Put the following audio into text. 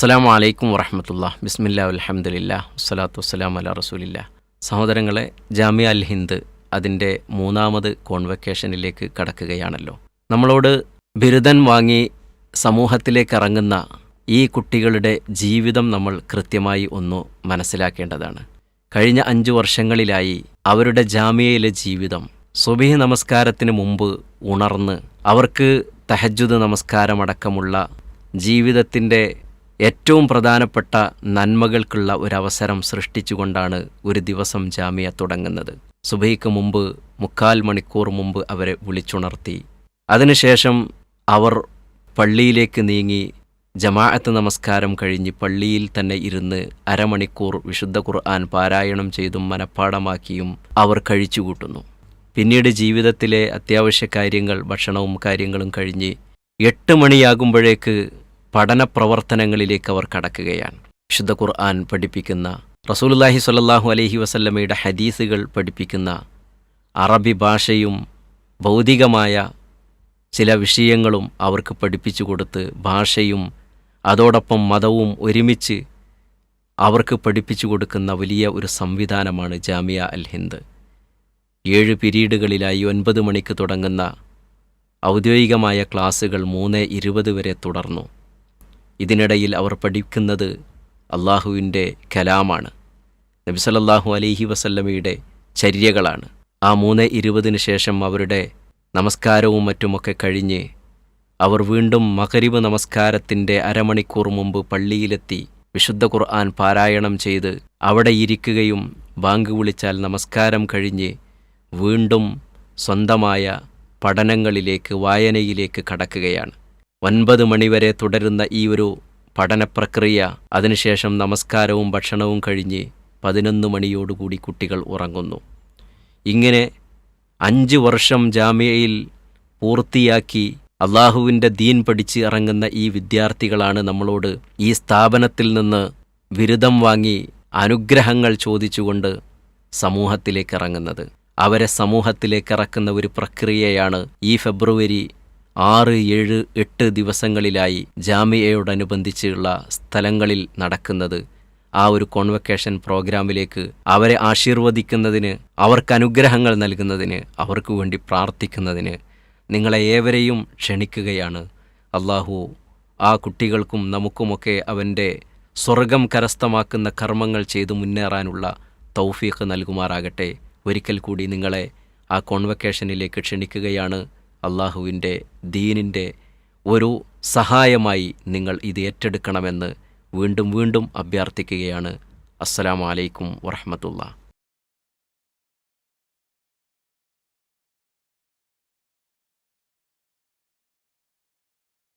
അസ്സലാമു അലൈക്കും വറഹ്മത്തുള്ളാഹി. ബിസ്മില്ലാ അൽഹംദുലില്ലാഹ് വസ്സലാത്തു വസ്സലാമു അലാ റസൂലില്ലാഹ്. സഹോദരങ്ങളെ, ജാമിഅ അൽ ഹിന്ദ് അതിൻ്റെ 3ാമത് കോൺവക്കേഷനിലേക്ക് കടക്കുകയാണല്ലോ. നമ്മളോട് ബിരുദൻ വാങ്ങി സമൂഹത്തിലേക്ക് ഇറങ്ങുന്ന ഈ കുട്ടികളുടെ ജീവിതം നമ്മൾ കൃത്യമായി ഒന്ന് മനസ്സിലാക്കേണ്ടതാണ്. കഴിഞ്ഞ 5 വർഷങ്ങളിലായി അവരുടെ ജാമിയയിലെ ജീവിതം സുബ്ഹി നമസ്കാരത്തിന് മുമ്പ് ഉണർന്ന് അവർക്ക് തഹജ്ജുദ് നമസ്കാരമടക്കമുള്ള ജീവിതത്തിൻ്റെ ഏറ്റവും പ്രധാനപ്പെട്ട നന്മകൾക്കുള്ള ഒരവസരം സൃഷ്ടിച്ചുകൊണ്ടാണ് ഒരു ദിവസം ജാമിയ തുടങ്ങുന്നത്. സുബഹിക്ക് മുമ്പ് 3/4 മണിക്കൂർ മുമ്പ് അവരെ വിളിച്ചുണർത്തി അതിനുശേഷം അവർ പള്ളിയിലേക്ക് നീങ്ങി ജമാഅത്ത് നമസ്കാരം കഴിഞ്ഞ് പള്ളിയിൽ തന്നെ ഇരുന്ന് അരമണിക്കൂർ വിശുദ്ധ ഖുർആൻ പാരായണം ചെയ്തും മനഃപ്പാടമാക്കിയും അവർ കഴിച്ചുകൂട്ടുന്നു. പിന്നീട് ജീവിതത്തിലെ അത്യാവശ്യ കാര്യങ്ങൾ, ഭക്ഷണവും കാര്യങ്ങളും കഴിഞ്ഞ് 8 മണിയാകുമ്പോഴേക്ക് പഠന പ്രവർത്തനങ്ങളിലേക്ക് അവർ കടക്കുകയാണ്. വിശുദ്ധ ഖുർആൻ പഠിപ്പിക്കുന്ന, റസൂലുള്ളാഹി സ്വല്ലല്ലാഹു അലൈഹി വസല്ലമയുടെ ഹദീസുകൾ പഠിപ്പിക്കുന്ന, അറബി ഭാഷയും ഭൗതികമായ ചില വിഷയങ്ങളും അവർക്ക് പഠിപ്പിച്ചു കൊടുത്ത് ഭാഷയും അതോടൊപ്പം മതവും ഒരുമിച്ച് അവർക്ക് പഠിപ്പിച്ചു കൊടുക്കുന്ന വലിയ ഒരു സംവിധാനമാണ് ജാമിഅ അൽ ഹിന്ദ്. 7 പിരീഡുകളിലായി 9 മണിക്ക് തുടങ്ങുന്ന ഔദ്യോഗികമായ ക്ലാസുകൾ 3:20 വരെ തുടർന്നു. ഇതിനിടയിൽ അവർ പഠിക്കുന്നത് അള്ളാഹുവിൻ്റെ കലാമാണ്, നബി സല്ലല്ലാഹു അലൈഹി വസല്ലമയുടെ ചര്യകളാണ്. ആ 3:20 ശേഷം അവരുടെ നമസ്കാരവും മറ്റുമൊക്കെ കഴിഞ്ഞ് അവർ വീണ്ടും മഗ്രിബ് നമസ്കാരത്തിൻ്റെ അരമണിക്കൂർ മുമ്പ് പള്ളിയിലെത്തി വിശുദ്ധ ഖുർആൻ പാരായണം ചെയ്ത് അവിടെ ഇരിക്കുകയും ബാങ്ക് വിളിച്ചാൽ നമസ്കാരം കഴിഞ്ഞ് വീണ്ടും സ്വന്തമായ പഠനങ്ങളിലേക്ക്, വായനയിലേക്ക് കടക്കുകയാണ്. 9 മണിവരെ തുടരുന്ന ഈ ഒരു പഠന പ്രക്രിയ, അതിനുശേഷം നമസ്കാരവും ഭക്ഷണവും കഴിഞ്ഞ് 11 മണിയോടുകൂടി കുട്ടികൾ ഉറങ്ങുന്നു. ഇങ്ങനെ 5 വർഷം ജാമിയയിൽ പൂർത്തിയാക്കി അള്ളാഹുവിൻ്റെ ദീൻ പഠിച്ച് ഇറങ്ങുന്ന ഈ വിദ്യാർത്ഥികളാണ് നമ്മളോട് ഈ സ്ഥാപനത്തിൽ നിന്ന് ബിരുദം വാങ്ങി അനുഗ്രഹങ്ങൾ ചോദിച്ചുകൊണ്ട് സമൂഹത്തിലേക്ക് ഇറങ്ങുന്നത്. അവരെ സമൂഹത്തിലേക്ക് ഇറക്കുന്ന ഒരു പ്രക്രിയയാണ് ഈ ഫെബ്രുവരി 6, 7, 8 ദിവസങ്ങളിലായി ജാമിയയോടനുബന്ധിച്ചുള്ള സ്ഥലങ്ങളിൽ നടക്കുന്നത്. ആ ഒരു കോൺവക്കേഷൻ പ്രോഗ്രാമിലേക്ക് അവരെ ആശീർവദിക്കുന്നതിന്, അവർക്ക് അനുഗ്രഹങ്ങൾ നൽകുന്നതിന്, അവർക്ക് വേണ്ടി പ്രാർത്ഥിക്കുന്നതിന് നിങ്ങളെ ഏവരെയും ക്ഷണിക്കുകയാണ്. അള്ളാഹു ആ കുട്ടികൾക്കും നമുക്കുമൊക്കെ അവൻ്റെ സ്വർഗം കരസ്ഥമാക്കുന്ന കർമ്മങ്ങൾ ചെയ്തു മുന്നേറാനുള്ള തൗഫീഖ് നൽകുമാറാകട്ടെ. ഒരിക്കൽ കൂടി നിങ്ങളെ ആ കോൺവക്കേഷനിലേക്ക് ക്ഷണിക്കുകയാണ്. അള്ളാഹുവിൻ്റെ ദീനിൻ്റെ ഒരു സഹായമായി നിങ്ങൾ ഇത് ഏറ്റെടുക്കണമെന്ന് വീണ്ടും വീണ്ടും അഭ്യർത്ഥിക്കുകയാണ്. അസ്സലാമു അലൈക്കും വറഹ്മത്തുള്ളാഹി.